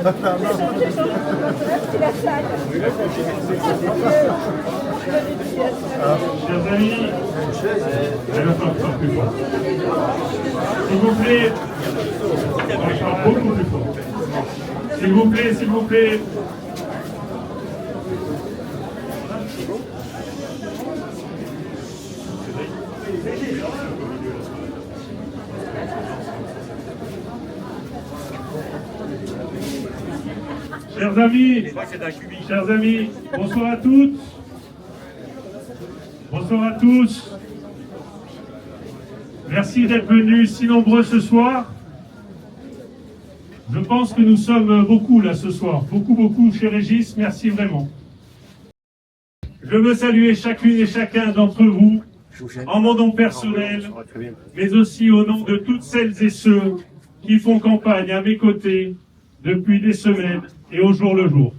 Chers amis, s'il vous plaît, je parle beaucoup plus fort. S'il vous plaît, s'il vous plaît. Chers amis, bonsoir à toutes, bonsoir à tous. Merci d'être venus si nombreux ce soir. Je pense que nous sommes beaucoup là ce soir, beaucoup chez Régis, merci vraiment. Je veux saluer chacune et chacun d'entre vous, en mon nom personnel, mais aussi au nom de toutes celles et ceux qui font campagne à mes côtés depuis des semaines et au jour le jour.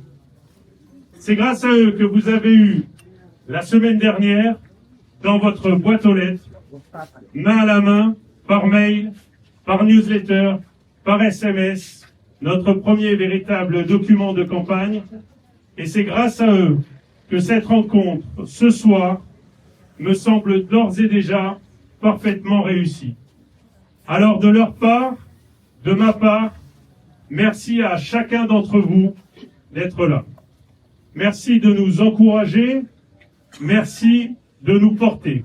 C'est grâce à eux que vous avez eu, la semaine dernière, dans votre boîte aux lettres, main à la main, par mail, par newsletter, par SMS, notre premier véritable document de campagne. Et c'est grâce à eux que cette rencontre, ce soir, me semble d'ores et déjà parfaitement réussie. Alors de leur part, de ma part, merci à chacun d'entre vous d'être là. Merci de nous encourager, merci de nous porter.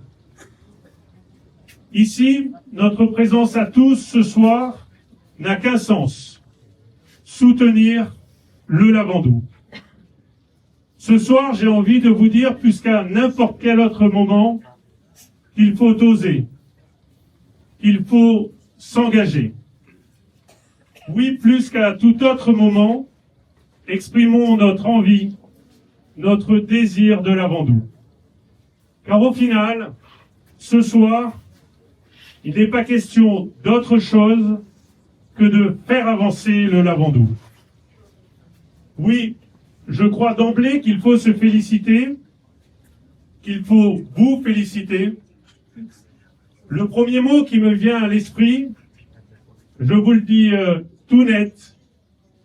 Ici, notre présence à tous ce soir n'a qu'un sens, soutenir le Lavandou. Ce soir, j'ai envie de vous dire, plus qu'à n'importe quel autre moment, qu'il faut oser, qu'il faut s'engager. Oui, plus qu'à tout autre moment, exprimons notre envie, notre désir de Lavandou. Car au final, ce soir, il n'est pas question d'autre chose que de faire avancer le Lavandou. Oui, je crois d'emblée qu'il faut se féliciter, qu'il faut vous féliciter. Le premier mot qui me vient à l'esprit, je vous le dis tout net,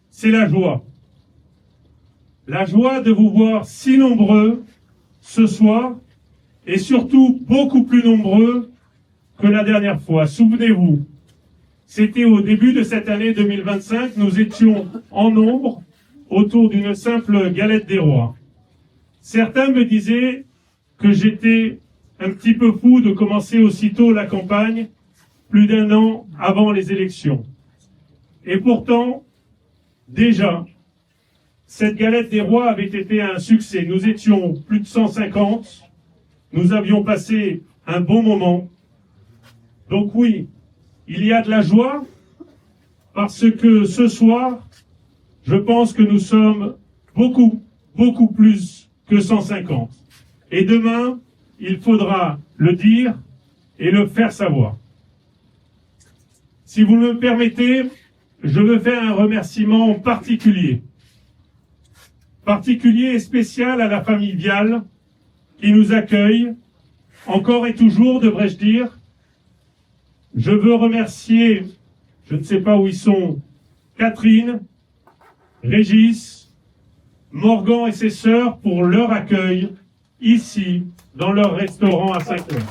c'est la joie. La joie de vous voir si nombreux ce soir, et surtout beaucoup plus nombreux que la dernière fois. Souvenez-vous, c'était au début de cette année 2025, nous étions en nombre autour d'une simple galette des rois. Certains me disaient que j'étais un petit peu fou de commencer aussitôt la campagne, plus d'un an avant les élections. Et pourtant, déjà, cette galette des rois avait été un succès. Nous étions plus de 150, nous avions passé un bon moment. Donc oui, il y a de la joie, parce que ce soir, je pense que nous sommes beaucoup plus que 150. Et demain, il faudra le dire et le faire savoir. Si vous me permettez, je veux faire un remerciement particulier et spécial à la famille Vial qui nous accueille, encore et toujours, devrais-je dire. Je veux remercier, je ne sais pas où ils sont, Catherine, Régis, Morgan et ses sœurs pour leur accueil ici, dans leur restaurant à Saint-Clair.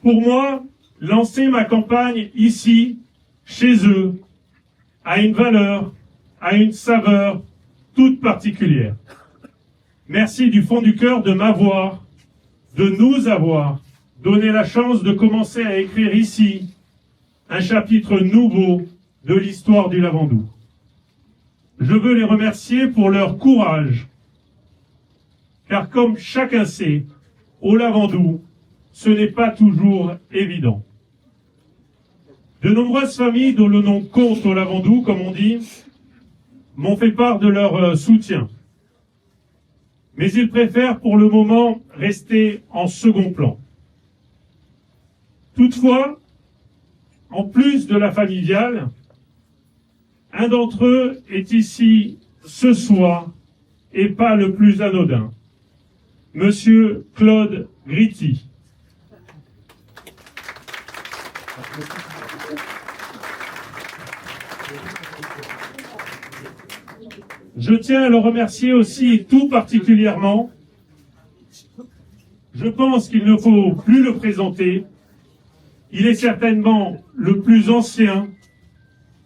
Pour moi, lancer ma campagne ici, chez eux, a une valeur, a une saveur toute particulière. Merci du fond du cœur de m'avoir, de nous avoir donné la chance de commencer à écrire ici un chapitre nouveau de l'histoire du Lavandou. Je veux les remercier pour leur courage, car comme chacun sait, au Lavandou, ce n'est pas toujours évident. De nombreuses familles dont le nom compte au Lavandou, comme on dit, m'ont fait part de leur soutien. Mais ils préfèrent pour le moment rester en second plan. Toutefois, en plus de la famille Vial, un d'entre eux est ici ce soir et pas le plus anodin. Monsieur Claude Gritti. Je tiens à le remercier aussi tout particulièrement. Je pense qu'il ne faut plus le présenter. Il est certainement le plus ancien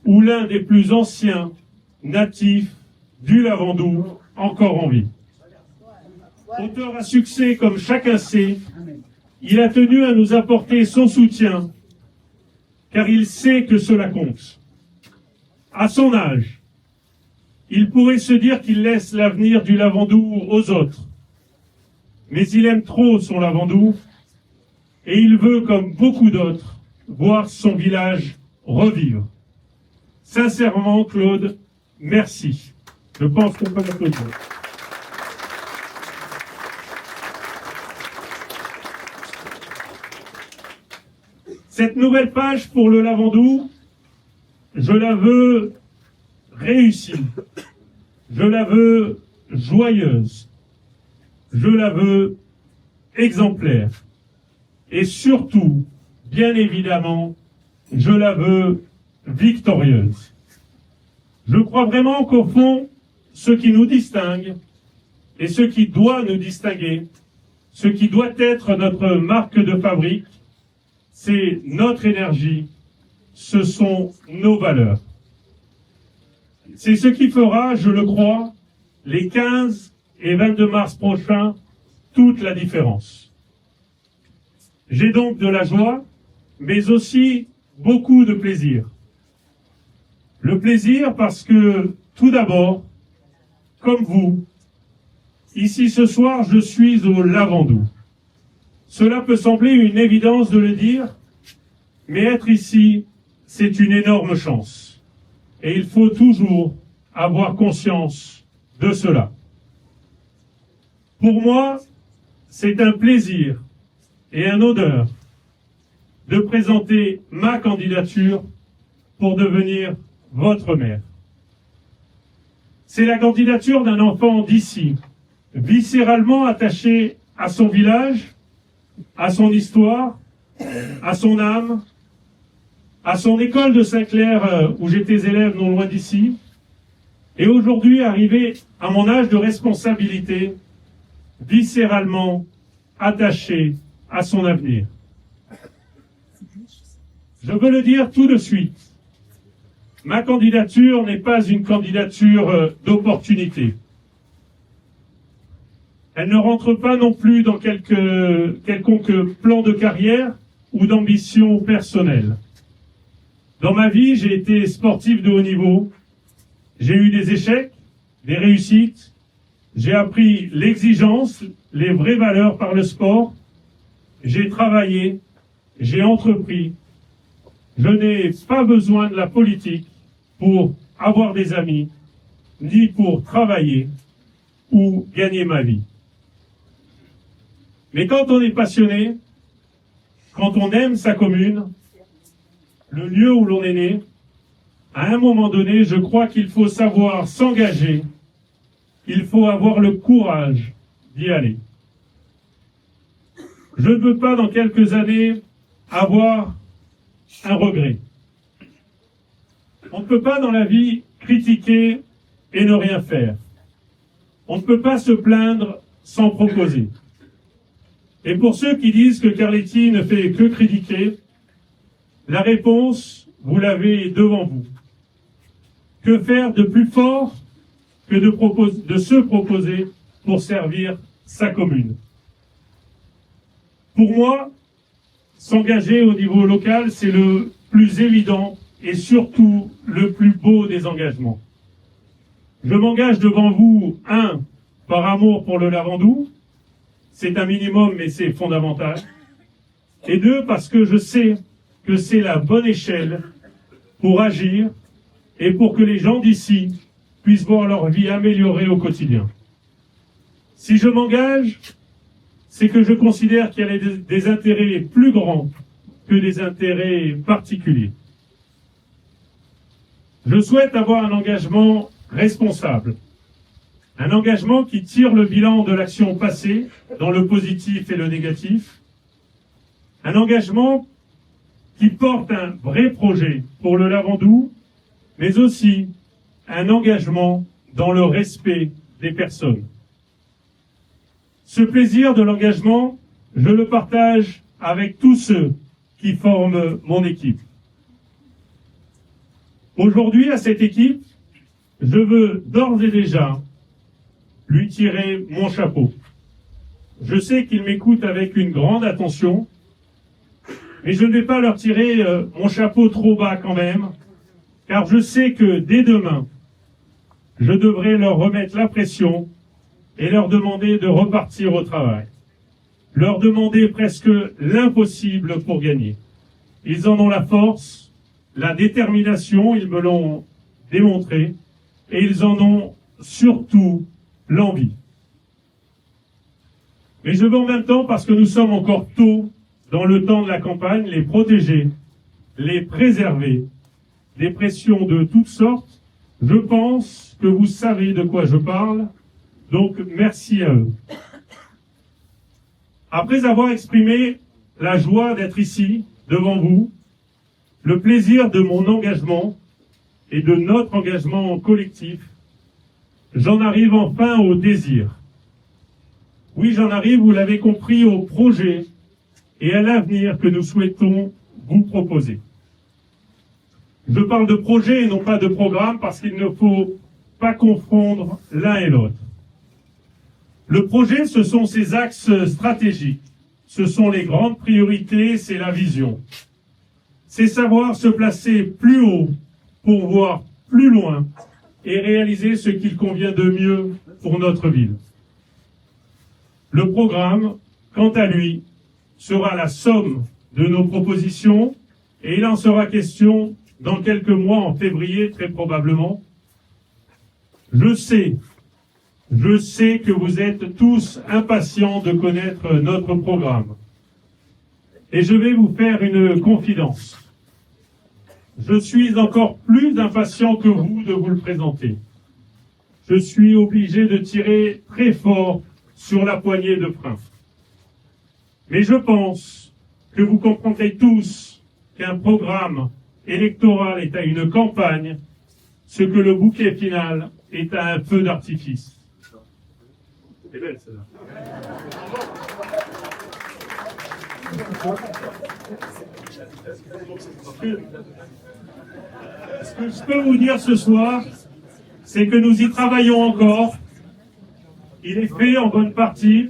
ou l'un des plus anciens natifs du Lavandou encore en vie. Auteur à succès comme chacun sait, il a tenu à nous apporter son soutien car il sait que cela compte. À son âge, il pourrait se dire qu'il laisse l'avenir du Lavandou aux autres. Mais il aime trop son Lavandou et il veut, comme beaucoup d'autres, voir son village revivre. Sincèrement, Claude, merci. Je pense qu'on peut l'applaudir. Cette nouvelle page pour le Lavandou, je la veux réussie. Je la veux joyeuse. Je la veux exemplaire. Et surtout, bien évidemment, je la veux victorieuse. Je crois vraiment qu'au fond, ce qui nous distingue et ce qui doit nous distinguer, ce qui doit être notre marque de fabrique, c'est notre énergie, ce sont nos valeurs. C'est ce qui fera, je le crois, les 15 et 22 mars prochains, toute la différence. J'ai donc de la joie, mais aussi beaucoup de plaisir. Le plaisir parce que, tout d'abord, comme vous, ici ce soir, je suis au Lavandou. Cela peut sembler une évidence de le dire, mais être ici, c'est une énorme chance. Et il faut toujours avoir conscience de cela. Pour moi, c'est un plaisir et un honneur de présenter ma candidature pour devenir votre maire. C'est la candidature d'un enfant d'ici, viscéralement attaché à son village, à son histoire, à son âme, à son école de Saint-Clair où j'étais élève non loin d'ici, et aujourd'hui arrivé à mon âge de responsabilité, viscéralement attaché à son avenir. Je veux le dire tout de suite, ma candidature n'est pas une candidature d'opportunité. Elle ne rentre pas non plus dans quelconque plan de carrière ou d'ambition personnelle. Dans ma vie, j'ai été sportif de haut niveau. J'ai eu des échecs, des réussites. J'ai appris l'exigence, les vraies valeurs par le sport. J'ai travaillé, j'ai entrepris. Je n'ai pas besoin de la politique pour avoir des amis, ni pour travailler ou gagner ma vie. Mais quand on est passionné, quand on aime sa commune, le lieu où l'on est né, à un moment donné, je crois qu'il faut savoir s'engager, il faut avoir le courage d'y aller. Je ne veux pas, dans quelques années, avoir un regret. On ne peut pas, dans la vie, critiquer et ne rien faire. On ne peut pas se plaindre sans proposer. Et pour ceux qui disent que Carletti ne fait que critiquer, la réponse, vous l'avez devant vous. Que faire de plus fort que de se proposer pour servir sa commune? Pour moi, s'engager au niveau local, c'est le plus évident et surtout le plus beau des engagements. Je m'engage devant vous, par amour pour le Lavandou, c'est un minimum mais c'est fondamental, et 2, parce que je sais que c'est la bonne échelle pour agir et pour que les gens d'ici puissent voir leur vie améliorée au quotidien. Si je m'engage, c'est que je considère qu'il y a des intérêts plus grands que des intérêts particuliers. Je souhaite avoir un engagement responsable, un engagement qui tire le bilan de l'action passée dans le positif et le négatif, un engagement qui porte un vrai projet pour le Lavandou, mais aussi un engagement dans le respect des personnes. Ce plaisir de l'engagement, je le partage avec tous ceux qui forment mon équipe. Aujourd'hui, à cette équipe, je veux d'ores et déjà lui tirer mon chapeau. Je sais qu'ils m'écoutent avec une grande attention, mais je ne vais pas leur tirer mon chapeau trop bas quand même, car je sais que dès demain, je devrais leur remettre la pression et leur demander de repartir au travail. Leur demander presque l'impossible pour gagner. Ils en ont la force, la détermination, ils me l'ont démontré, et ils en ont surtout l'envie. Mais je veux en même temps, parce que nous sommes encore tôt dans le temps de la campagne, les protéger, les préserver des pressions de toutes sortes. Je pense que vous savez de quoi je parle, donc merci à eux. Après avoir exprimé la joie d'être ici, devant vous, le plaisir de mon engagement et de notre engagement collectif, j'en arrive enfin au désir. Oui, j'en arrive, vous l'avez compris, au projet et à l'avenir que nous souhaitons vous proposer. Je parle de projet et non pas de programme parce qu'il ne faut pas confondre l'un et l'autre. Le projet, ce sont ces axes stratégiques, ce sont les grandes priorités, c'est la vision. C'est savoir se placer plus haut pour voir plus loin et réaliser ce qu'il convient de mieux pour notre ville. Le programme, quant à lui, sera la somme de nos propositions et il en sera question dans quelques mois, en février très probablement. Je sais que vous êtes tous impatients de connaître notre programme. Et je vais vous faire une confidence. Je suis encore plus impatient que vous de vous le présenter. Je suis obligé de tirer très fort sur la poignée de frein. Mais je pense que vous comprendrez tous qu'un programme électoral est à une campagne, ce que le bouquet final est à un feu d'artifice. C'est belle celle-là. Ce que je peux vous dire ce soir, c'est que nous y travaillons encore. Il est fait en bonne partie,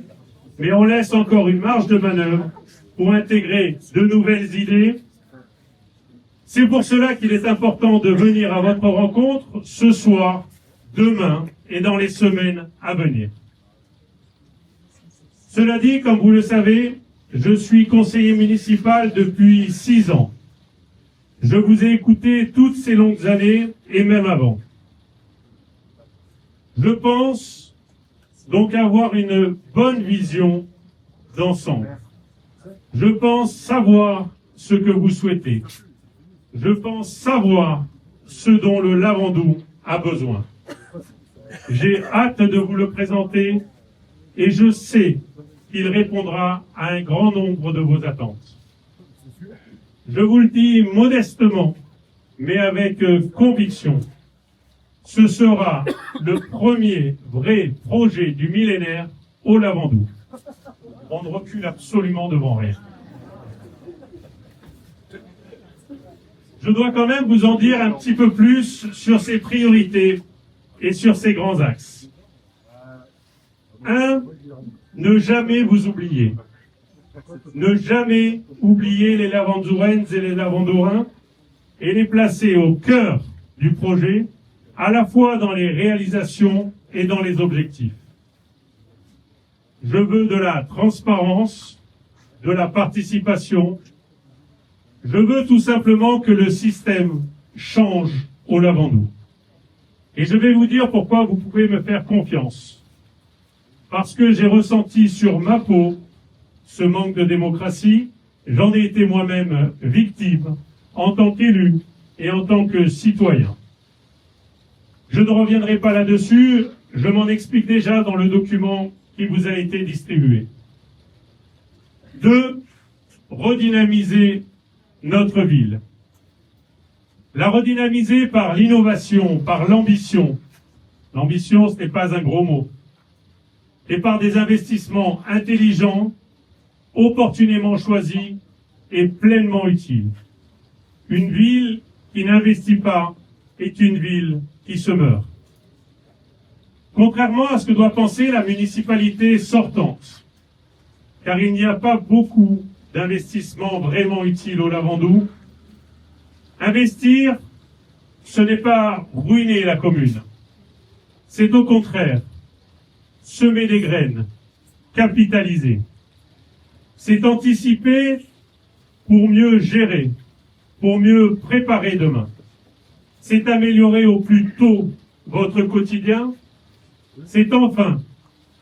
mais on laisse encore une marge de manœuvre pour intégrer de nouvelles idées. C'est pour cela qu'il est important de venir à votre rencontre ce soir, demain et dans les semaines à venir. Cela dit, comme vous le savez, je suis conseiller municipal depuis 6 ans. Je vous ai écouté toutes ces longues années et même avant. Je pense donc avoir une bonne vision d'ensemble. Je pense savoir ce que vous souhaitez. Je pense savoir ce dont le Lavandou a besoin. J'ai hâte de vous le présenter et je sais qu'il répondra à un grand nombre de vos attentes. Je vous le dis modestement, mais avec conviction. Ce sera le premier vrai projet du millénaire au Lavandou. On ne recule absolument devant rien. Je dois quand même vous en dire un petit peu plus sur ces priorités et sur ces grands axes. 1. Ne jamais vous oublier. Ne jamais oublier les Lavandourennes et les Lavandoureins et les placer au cœur du projet, à la fois dans les réalisations et dans les objectifs. Je veux de la transparence, de la participation. Je veux tout simplement que le système change au Lavandou. Et je vais vous dire pourquoi vous pouvez me faire confiance. Parce que j'ai ressenti sur ma peau ce manque de démocratie, j'en ai été moi-même victime en tant qu'élu et en tant que citoyen. Je ne reviendrai pas là-dessus, je m'en explique déjà dans le document qui vous a été distribué. 2. Redynamiser notre ville. La redynamiser par l'innovation, par l'ambition. L'ambition, ce n'est pas un gros mot. Et par des investissements intelligents, opportunément choisis et pleinement utiles. Une ville qui n'investit pas est une ville qui se meurt. Contrairement à ce que doit penser la municipalité sortante, car il n'y a pas beaucoup d'investissements vraiment utiles au Lavandou, investir, ce n'est pas ruiner la commune. C'est au contraire semer des graines, capitaliser. C'est anticiper pour mieux gérer, pour mieux préparer demain. C'est améliorer au plus tôt votre quotidien. C'est enfin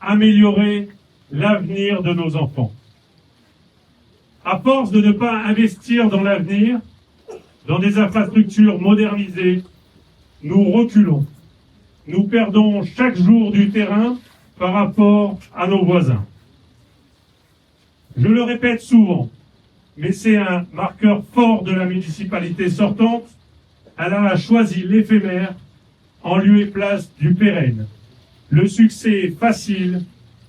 améliorer l'avenir de nos enfants. À force de ne pas investir dans l'avenir, dans des infrastructures modernisées, nous reculons. Nous perdons chaque jour du terrain par rapport à nos voisins. Je le répète souvent, mais c'est un marqueur fort de la municipalité sortante. Elle a choisi l'éphémère en lieu et place du pérenne, le succès facile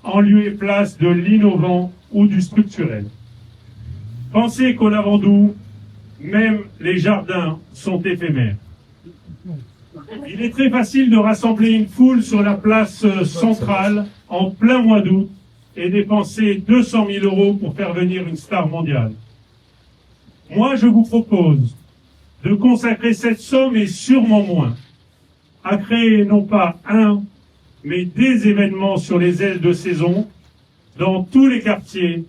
en lieu et place de l'innovant ou du structurel. Pensez qu'au Lavandou, même les jardins sont éphémères. Il est très facile de rassembler une foule sur la place centrale en plein mois d'août et dépenser 200 000 € pour faire venir une star mondiale. Moi, je vous propose de consacrer cette somme et sûrement moins à créer non pas un, mais des événements sur les ailes de saison dans tous les quartiers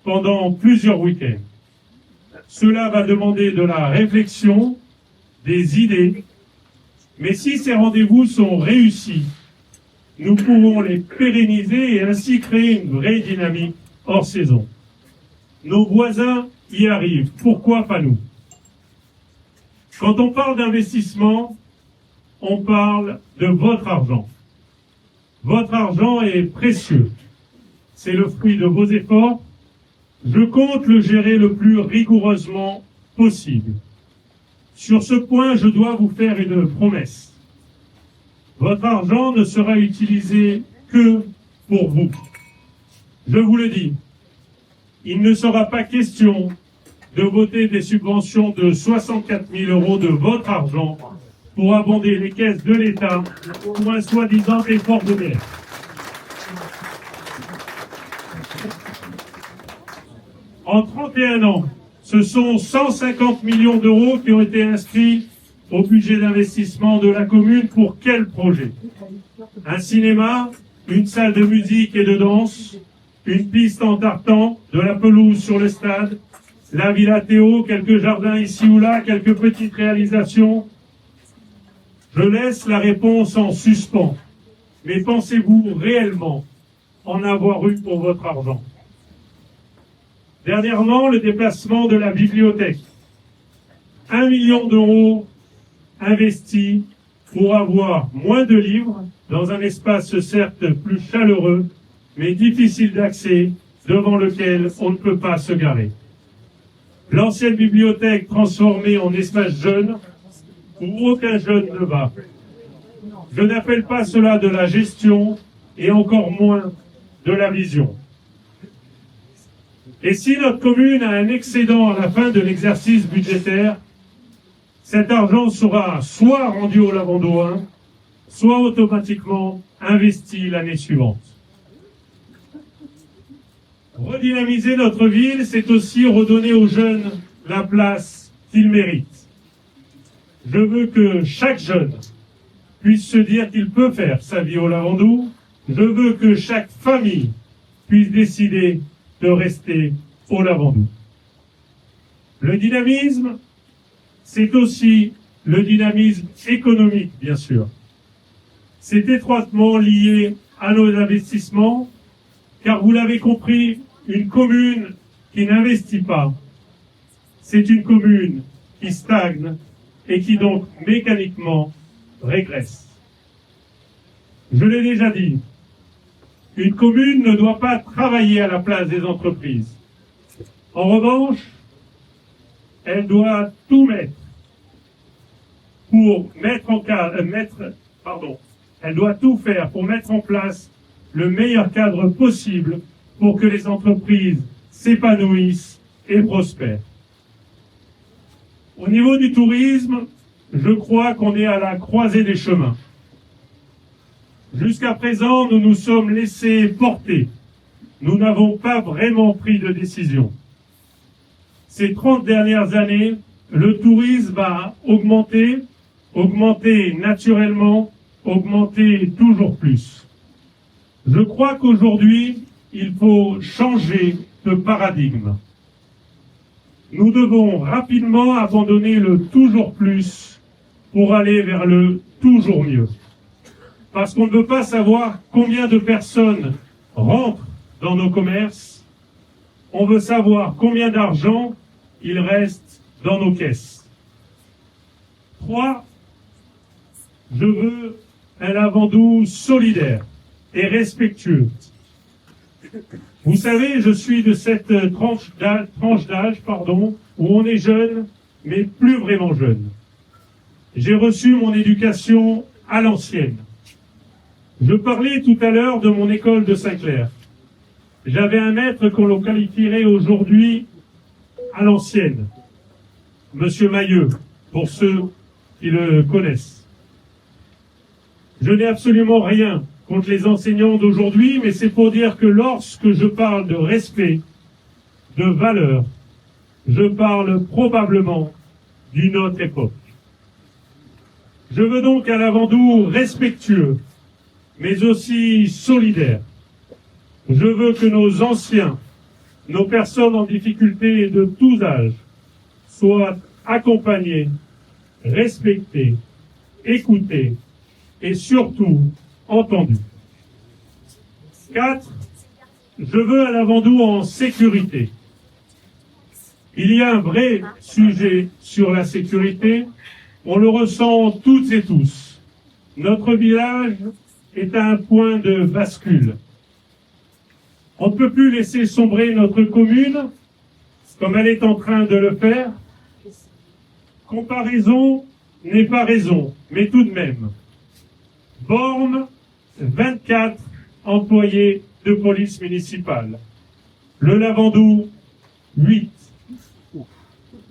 pendant plusieurs week-ends. Cela va demander de la réflexion, des idées, mais si ces rendez-vous sont réussis, nous pourrons les pérenniser et ainsi créer une vraie dynamique hors saison. Nos voisins y arrivent, pourquoi pas nous? Quand on parle d'investissement, on parle de votre argent. Votre argent est précieux. C'est le fruit de vos efforts. Je compte le gérer le plus rigoureusement possible. Sur ce point, je dois vous faire une promesse. Votre argent ne sera utilisé que pour vous. Je vous le dis, il ne sera pas question de voter des subventions de 64 000 € de votre argent pour abonder les caisses de l'État pour un soi-disant effort de guerre. En 31 ans, ce sont 150 millions d'euros qui ont été inscrits au budget d'investissement de la commune. Pour quel projet? Un cinéma, une salle de musique et de danse, une piste en tartan, de la pelouse sur le stade, la Villa Théo, quelques jardins ici ou là, quelques petites réalisations. Je laisse la réponse en suspens. Mais pensez-vous réellement en avoir eu pour votre argent? Dernièrement, le déplacement de la bibliothèque. 1 million d'euros investis pour avoir moins de livres dans un espace certes plus chaleureux, mais difficile d'accès, devant lequel on ne peut pas se garer. L'ancienne bibliothèque transformée en espace jeune, où aucun jeune ne va. Je n'appelle pas cela de la gestion, et encore moins de la vision. Et si notre commune a un excédent à la fin de l'exercice budgétaire, cet argent sera soit rendu au Lavandois, soit automatiquement investi l'année suivante. Redynamiser notre ville, c'est aussi redonner aux jeunes la place qu'ils méritent. Je veux que chaque jeune puisse se dire qu'il peut faire sa vie au Lavandou. Je veux que chaque famille puisse décider de rester au Lavandou. Le dynamisme, c'est aussi le dynamisme économique, bien sûr. C'est étroitement lié à nos investissements, car vous l'avez compris, une commune qui n'investit pas, c'est une commune qui stagne et qui donc mécaniquement régresse. Je l'ai déjà dit, une commune ne doit pas travailler à la place des entreprises. En revanche, elle doit tout mettre pour elle doit tout faire pour mettre en place le meilleur cadre possible pour que les entreprises s'épanouissent et prospèrent. Au niveau du tourisme, je crois qu'on est à la croisée des chemins. Jusqu'à présent, nous nous sommes laissés porter. Nous n'avons pas vraiment pris de décision. Ces 30 dernières années, le tourisme a augmenté naturellement, augmenté toujours plus. Je crois qu'aujourd'hui, il faut changer de paradigme. Nous devons rapidement abandonner le toujours plus pour aller vers le toujours mieux. Parce qu'on ne veut pas savoir combien de personnes rentrent dans nos commerces, on veut savoir combien d'argent il reste dans nos caisses. 3, je veux un Lavandou solidaire et respectueux. Vous savez, je suis de cette tranche d'âge, où on est jeune, mais plus vraiment jeune. J'ai reçu mon éducation à l'ancienne. Je parlais tout à l'heure de mon école de Saint-Clair. J'avais un maître qu'on qualifierait aujourd'hui à l'ancienne, Monsieur Mailleux, pour ceux qui le connaissent. Je n'ai absolument rien contre les enseignants d'aujourd'hui, mais c'est pour dire que lorsque je parle de respect, de valeur, je parle probablement d'une autre époque. Je veux donc un Lavandou respectueux, mais aussi solidaire. Je veux que nos anciens, nos personnes en difficulté de tous âges, soient accompagnés, respectés, écoutés et surtout entendus. 4, je veux un Lavandou en sécurité. Il y a un vrai sujet sur la sécurité, on le ressent toutes et tous. Notre village est à un point de bascule. On ne peut plus laisser sombrer notre commune, comme elle est en train de le faire. Comparaison n'est pas raison, mais tout de même. Borne, 24 employés de police municipale. Le Lavandou, 8.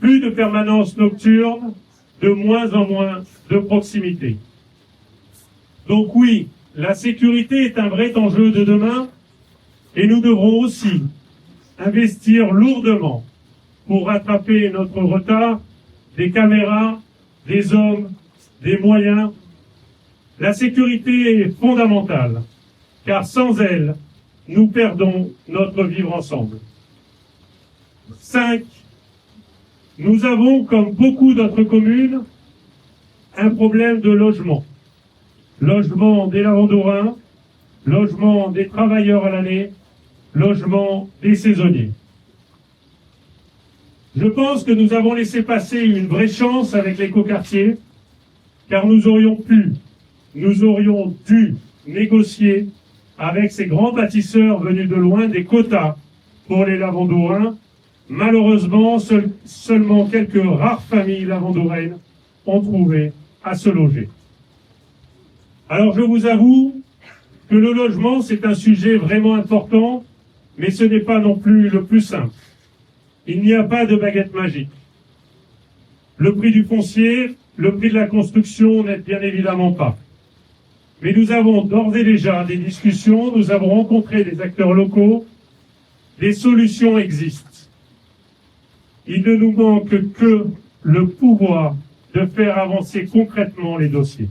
Plus de permanence nocturne, de moins en moins de proximité. Donc oui, la sécurité est un vrai enjeu de demain et nous devrons aussi investir lourdement pour rattraper notre retard, des caméras, des hommes, des moyens. La sécurité est fondamentale, car sans elle, nous perdons notre vivre ensemble. 5. Nous avons, comme beaucoup d'autres communes, un problème de logement. Logement des Lavandouins, logement des travailleurs à l'année, logement des saisonniers. Je pense que nous avons laissé passer une vraie chance avec l'écoquartier, car nous aurions dû négocier avec ces grands bâtisseurs venus de loin des quotas pour les Lavandouins. Malheureusement, seulement quelques rares familles lavandouraines ont trouvé à se loger. Alors je vous avoue que le logement, c'est un sujet vraiment important, mais ce n'est pas non plus le plus simple. Il n'y a pas de baguette magique. Le prix du foncier, le prix de la construction n'aide bien évidemment pas. Mais nous avons d'ores et déjà des discussions, nous avons rencontré des acteurs locaux, des solutions existent. Il ne nous manque que le pouvoir de faire avancer concrètement les dossiers.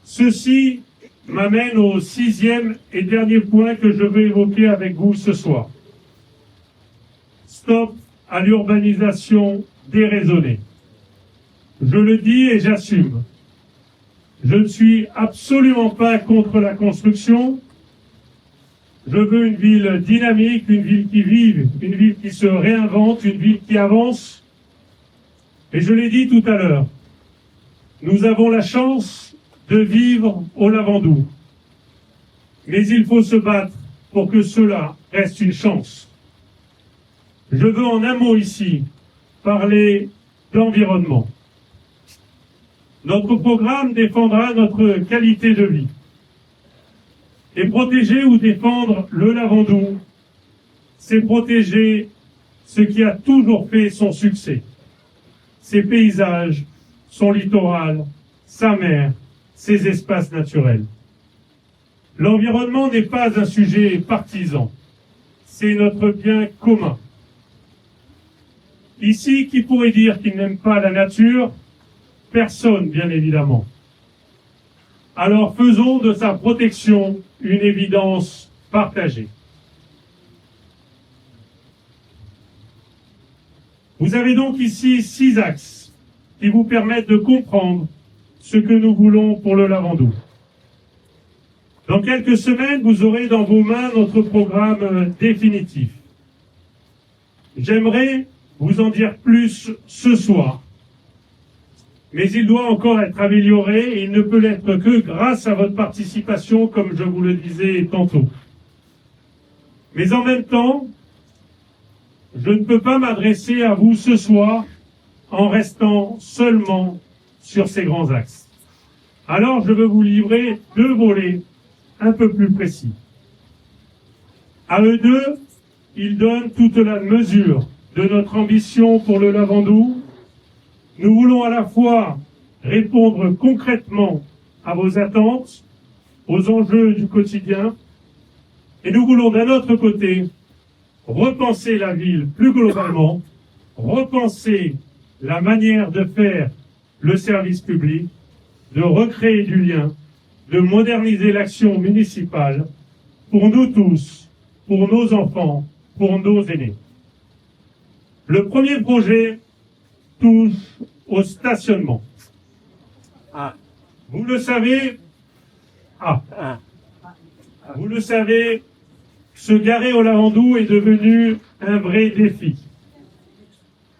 Ceci m'amène au 6e et dernier point que je veux évoquer avec vous ce soir. Stop à l'urbanisation déraisonnée. Je le dis et j'assume. Je ne suis absolument pas contre la construction. Je veux une ville dynamique, une ville qui vive, une ville qui se réinvente, une ville qui avance. Et je l'ai dit tout à l'heure, nous avons la chance de vivre au Lavandou. Mais il faut se battre pour que cela reste une chance. je veux en un mot ici parler d'environnement. Notre programme défendra notre qualité de vie. Et protéger ou défendre le Lavandou, c'est protéger ce qui a toujours fait son succès. Ses paysages, son littoral, sa mer, ses espaces naturels. L'environnement n'est pas un sujet partisan, c'est notre bien commun. Ici, qui pourrait dire qu'il n'aime pas la nature? Personne, bien évidemment. Alors faisons de sa protection une évidence partagée. Vous avez donc ici 6 axes qui vous permettent de comprendre ce que nous voulons pour le Lavandou. Dans quelques semaines, vous aurez dans vos mains notre programme définitif. J'aimerais vous en dire plus ce soir, mais il doit encore être amélioré et il ne peut l'être que grâce à votre participation, comme je vous le disais tantôt. Mais en même temps, je ne peux pas m'adresser à vous ce soir en restant seulement sur ces grands axes. Alors je veux vous livrer 2 volets un peu plus précis. À eux deux, ils donnent toute la mesure de notre ambition pour le Lavandou. Nous voulons à la fois répondre concrètement à vos attentes, aux enjeux du quotidien, et nous voulons d'un autre côté repenser la ville plus globalement, repenser la manière de faire le service public, de recréer du lien, de moderniser l'action municipale pour nous tous, pour nos enfants, pour nos aînés. Le premier projet touche au stationnement. Vous le savez, vous le savez, se garer au Lavandou est devenu un vrai défi.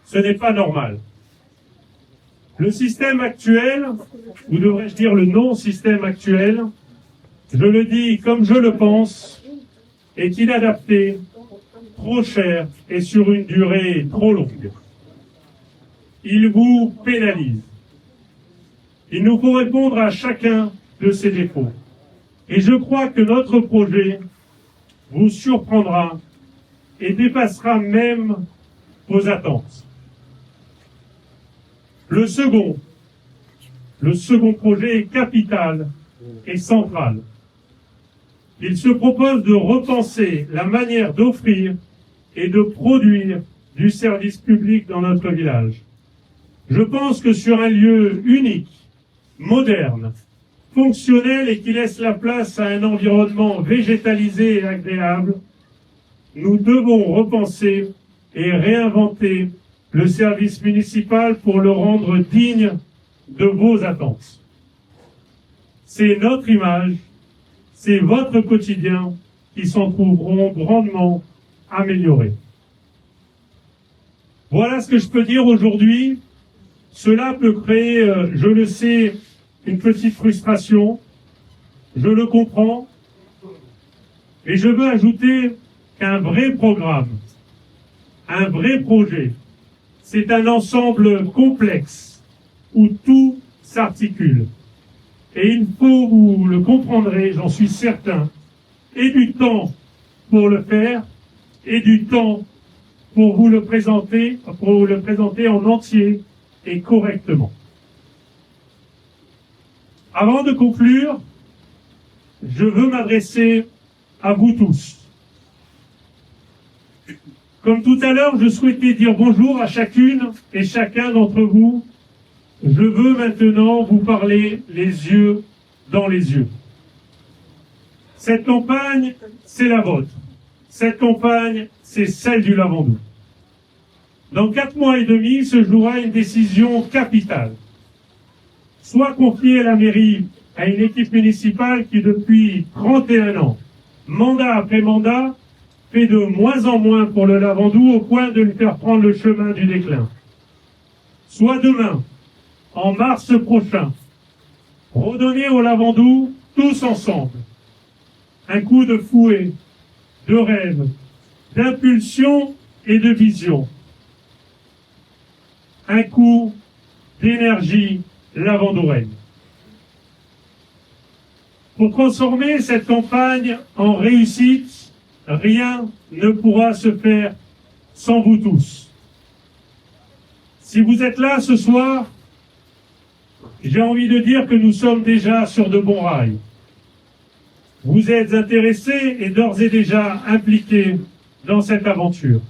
Ce n'est pas normal. Le système actuel, ou devrais-je dire le non-système actuel, je le dis comme je le pense, est inadapté, trop cher et sur une durée trop longue. Il vous pénalise. Il nous faut répondre à chacun de ces défauts. Et je crois que notre projet vous surprendra et dépassera même vos attentes. Le second projet est capital et central. Il se propose de repenser la manière d'offrir et de produire du service public dans notre village. Je pense que sur un lieu unique, moderne, fonctionnel et qui laisse la place à un environnement végétalisé et agréable, nous devons repenser et réinventer le service municipal pour le rendre digne de vos attentes. C'est notre image, c'est votre quotidien qui s'en trouveront grandement améliorés. Voilà ce que je peux dire aujourd'hui. Cela peut créer, je le sais, une petite frustration. Je le comprends. Et je veux ajouter qu'un vrai programme, un vrai projet, c'est un ensemble complexe où tout s'articule. Et il faut, vous le comprendrez, j'en suis certain, et du temps pour le faire, et du temps pour vous le présenter en entier et correctement. Avant de conclure, je veux m'adresser à vous tous. Comme tout à l'heure, je souhaitais dire bonjour à chacune et chacun d'entre vous. Je veux maintenant vous parler les yeux dans les yeux. Cette campagne, c'est la vôtre. Cette campagne, c'est celle du Lavandou. Dans 4 mois et demi se jouera une décision capitale. Soit confier la mairie à une équipe municipale qui, depuis 31 ans, mandat après mandat, fait de moins en moins pour le Lavandou au point de lui faire prendre le chemin du déclin. Soit demain, en mars prochain, redonner au Lavandou, tous ensemble, un coup de fouet, de rêve, d'impulsion et de vision. Un coup d'énergie Lavandourennes. Pour transformer cette campagne en réussite, rien ne pourra se faire sans vous tous. Si vous êtes là ce soir, j'ai envie de dire que nous sommes déjà sur de bons rails. Vous êtes intéressés et d'ores et déjà impliqués dans cette aventure.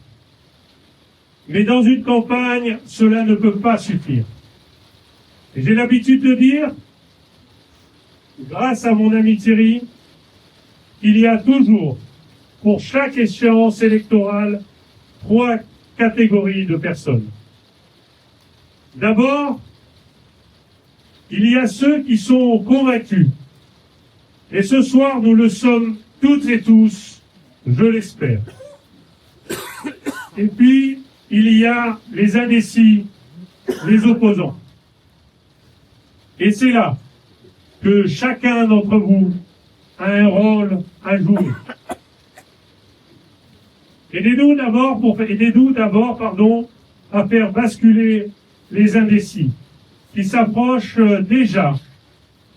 Mais dans une campagne, cela ne peut pas suffire. J'ai l'habitude de dire, grâce à mon ami Thierry, qu'il y a toujours, pour chaque échéance électorale, 3 catégories de personnes. D'abord, il y a ceux qui sont convaincus. Et ce soir, nous le sommes toutes et tous, je l'espère. Et puis, il y a les indécis, les opposants. Et c'est là que chacun d'entre vous a un rôle à jouer. Aidez-nous d'abord, à faire basculer les indécis qui s'approchent déjà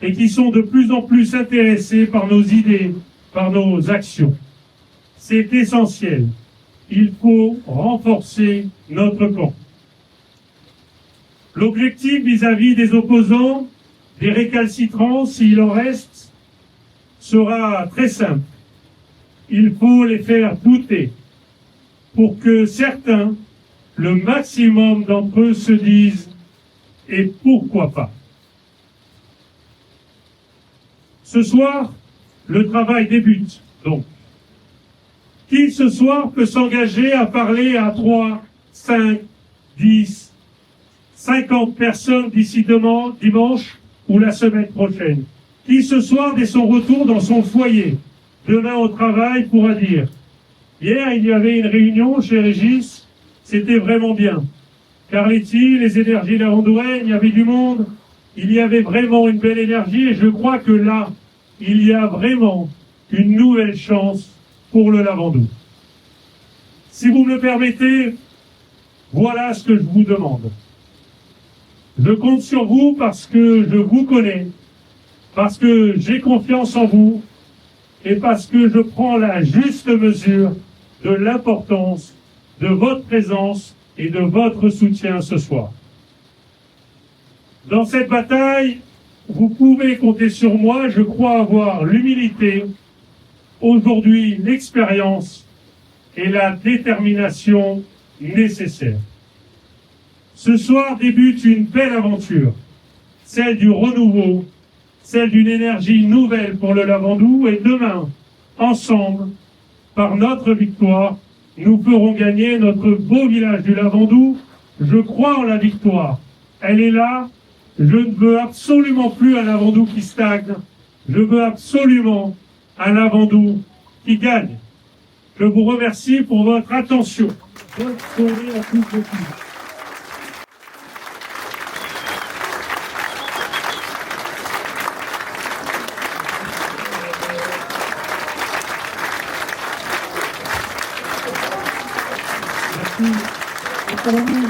et qui sont de plus en plus intéressés par nos idées, par nos actions. C'est essentiel. Il faut renforcer notre camp. L'objectif vis-à-vis des opposants, des récalcitrants, s'il en reste, sera très simple. Il faut les faire douter pour que certains, le maximum d'entre eux, se disent « et pourquoi pas ?» Ce soir, le travail débute, donc. Qui ce soir peut s'engager à parler à 3, 5, 10, 50 personnes d'ici dimanche ou la semaine prochaine? Qui ce soir, dès son retour dans son foyer, demain au travail, pourra dire « Hier, il y avait une réunion chez Régis, c'était vraiment bien. Carletti, les énergies Lavandourennes, il y avait du monde, il y avait vraiment une belle énergie et je crois que là, il y a vraiment une nouvelle chance pour le Lavandou. » Si vous me le permettez, voilà ce que je vous demande. Je compte sur vous parce que je vous connais, parce que j'ai confiance en vous et parce que je prends la juste mesure de l'importance de votre présence et de votre soutien ce soir. Dans cette bataille, vous pouvez compter sur moi, je crois avoir l'humilité, aujourd'hui l'expérience et la détermination nécessaires. Ce soir débute une belle aventure, celle du renouveau, celle d'une énergie nouvelle pour le Lavandou et demain, ensemble, par notre victoire, nous ferons gagner notre beau village du Lavandou. Je crois en la victoire. Elle est là. Je ne veux absolument plus un Lavandou qui stagne. Je veux absolument un Lavandou qui gagne. Je vous remercie pour votre attention. Bonne soirée à tous et toutes. Merci.